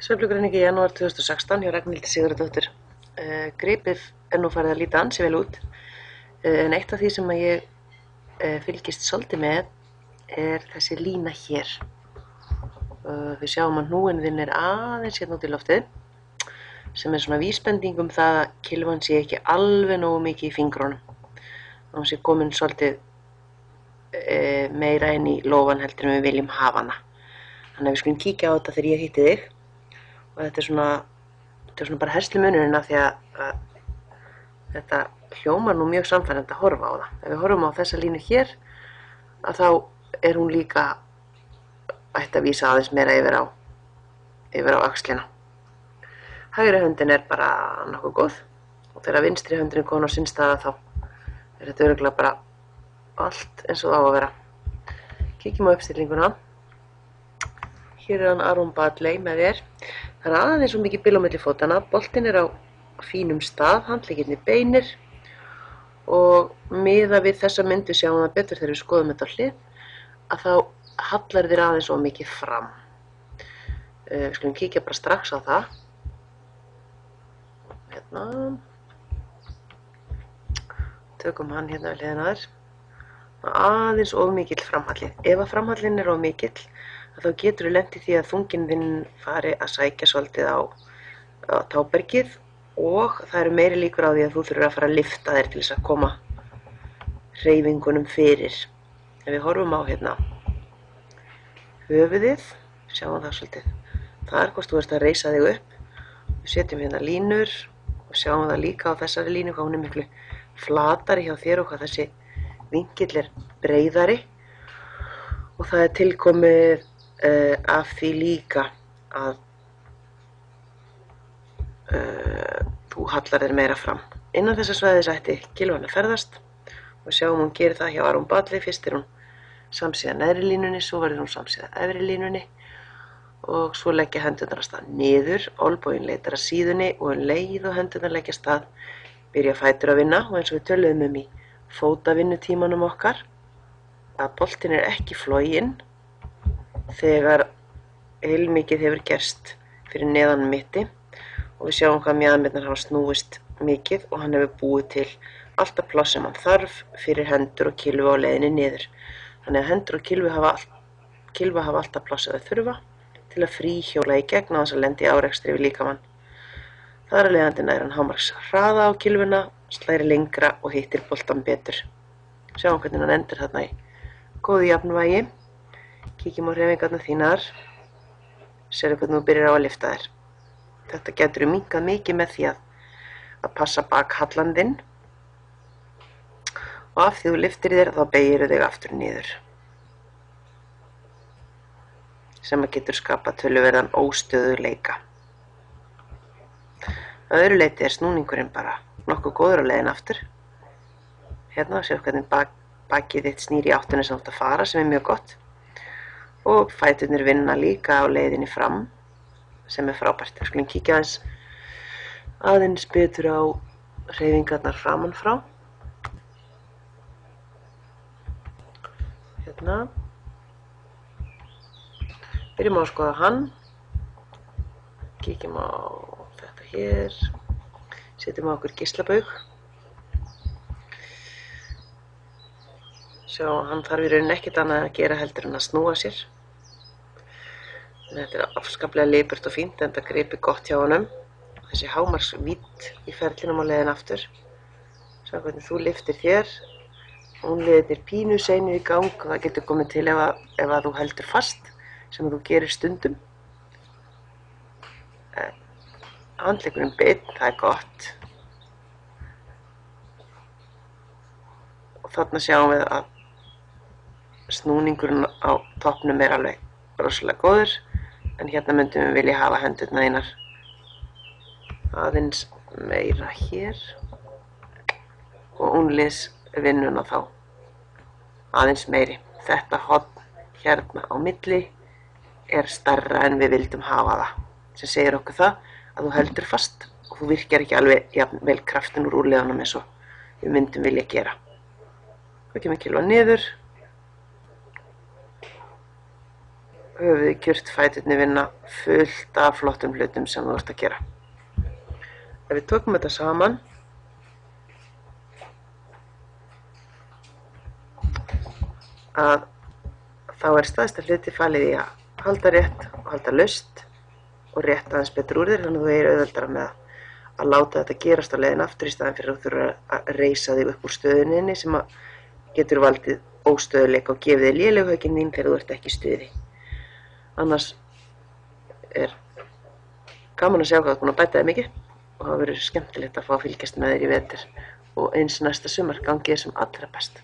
Sveiflugreining í janúar 2016 hjá Ragnhildi Sigurðardóttur. Gripið nú farið að líta ansi vel út, en eitt af því sem ég fylgist svolítið með þessi lína hér. Við sjáum að hnúinn þinn aðeins hérna út í loftið, sem svona vísbending það að kylfan sé ekki alveg nógu mikið í fingrunum. Hún sé komin svolítið meira inn í lófan heldur en við viljum hafa hana. Þannig að við skulum kíkja á þetta þegar ég hitti þig. Og þetta er svona bara herslu munurinn af því að þetta hljómar nú mjög samfærandi að horfa á það. Ef við horfum á þessa línu hér, að þá er hún líka ætti að vísa aðeins meira yfir á öxlina. Hægri höndin er bara nokkuð góð og þegar vinstri höndin er komin á sinn stað þá er þetta örugglega bara allt eins og það á að vera. Kíkjum á uppstillinguna. Hér er hann Aron Badley með þér. Það er aðeins svo mikið bil á milli fótanna. Boltinn er á fínum stað, handleggirnir beinir og miðað við þessa mynd við sjáum það betur þegar við skoðum þetta á hlið að þá hallar þér aðeins svo mikið fram. Við skulum kíkja bara strax á það. Hérna. Tökum hann hérna við hliðina þér. Aðeins of mikill framhalli. Ef að framhallinn er of mikill þá getur þú lent í því að þunginn þinn fari að sækja svolítið á tábergið og það eru meiri líkur á því að þú þurfir að fara að lyfta þér til þess að koma hreyfingunum fyrir. Ef við horfum á hérna höfuðið, sjáum það svolítið. Það er hvort þú ert að reisa þig upp. Við setjum hérna línur og sjáum það líka á þessari línu hvað hún er miklu flatari hjá þér og hvað þessi vinkill er breiðari og það er tilkomið af því líka að þú hallar þér meira fram. Innan þessa svæðis ætti kylfan að ferðast og sjáum hún gerir það hjá Aron Badley. Fyrst er hún samsíða neðri línunni, svo verður hún samsíða efri línunni og svo leggja hendurnar af stað niður, olnboginn leitar að síðunni og leið og hendurnar leggja af stað, byrja fætur að vinna og eins og við töluðum í fótavinnutímanum okkar að boltinn er ekki floginn þegar heilmikið hefur gerst fyrir neðan mitti og við sjáum hvað mjaðmirnar hafa snúist mikið og hann hefur búið til alltaf pláss sem hann þarf fyrir hendur og kylfu á leiðinni niður. Þannig að hendur og kylfa hafa alltaf pláss að þau þurfa til að fríhjóla í gegn á þess að lendi árekstri við líkamann. Þar af leiðandi nær hann hámarks hraða á kylfuna, slæri lengra og hittir boltann betur. Sjáum hvernig hann endur þarna í góðu jafnvægi. Kíkjum á hreyfingarnar þínar. Sérðu hvernig þú byrjar á að lyfta þér. Þetta getur minnkað mikið með því að passa bak hallan þinn. Og af því þú lyftir þér þá beygirðu þig aftur niður. Sem að getur skapað töluverðan óstöðugleika. Að öðru leyti er snúningurinn bara nokkuð góður á leiðin aftur. Hérna sérðu hvernig bakið þitt snýr í áttina sem þú átt að fara sem er mjög gott. Og fæturnir vinna líka á leiðinni fram sem er frábært. Við skulum kíkja aðeins betur á hreyfingarnar framan frá. Hérna. Byrjum á að skoða hann. Kíkjum á þetta hér. Setjum á okkur geislabaug. Sjá, hann þarf í rauninni ekkert annað að gera heldur en að snúa sér. Þetta er afskaplega lipurt og fínt en þetta gripi gott hjá honum. Þessi hámarks vídd í ferlinum á leiðin aftur. Sjá hvernig þú lyftir þér. Hún leiðir pínu seinu í gang og það getur komið til ef að þú heldur fast sem þú gerir stundum. Handleggurinn beinn, það er gott. Og þarna sjáum við að snúningurinn á toppnum er alveg rosalega góður en hérna myndum við vilja hafa hendurnar þínar aðeins meira hér og únlis vinnuna þá aðeins meiri. Þetta horn hérna á milli er stærra en við vildum hafa það sem segir okkur það að þú heldur fast og þú virkjar ekki alveg jafn vel kraftin úr úrliðanum eins og við myndum vilja gera. Það kemur kylfa niður. höfuðið kjurt, fæturnir vinna, fullt af flottum hlutum sem þú ert að gera. Ef við tökum þetta saman, að þá stærsta hluti falið í að halda rétt og halda laust og rétt aðeins betur úr þér, þannig að þú auðveldara með að láta þetta gerast á leiðin aftur í staðinn fyrir að þú þurfa að reisa þig upp úr stöðuninni sem að getur valdið óstöðuleika og gefið þig léleg höggin þín þegar þú ert ekki í stuði. Annars gaman að sjá hvað þú ert búin að bæta þig mikið og það verður skemmtilegt að fá að fylgjast með þér í vetur og eins næsta sumar gangi þér sem allra best.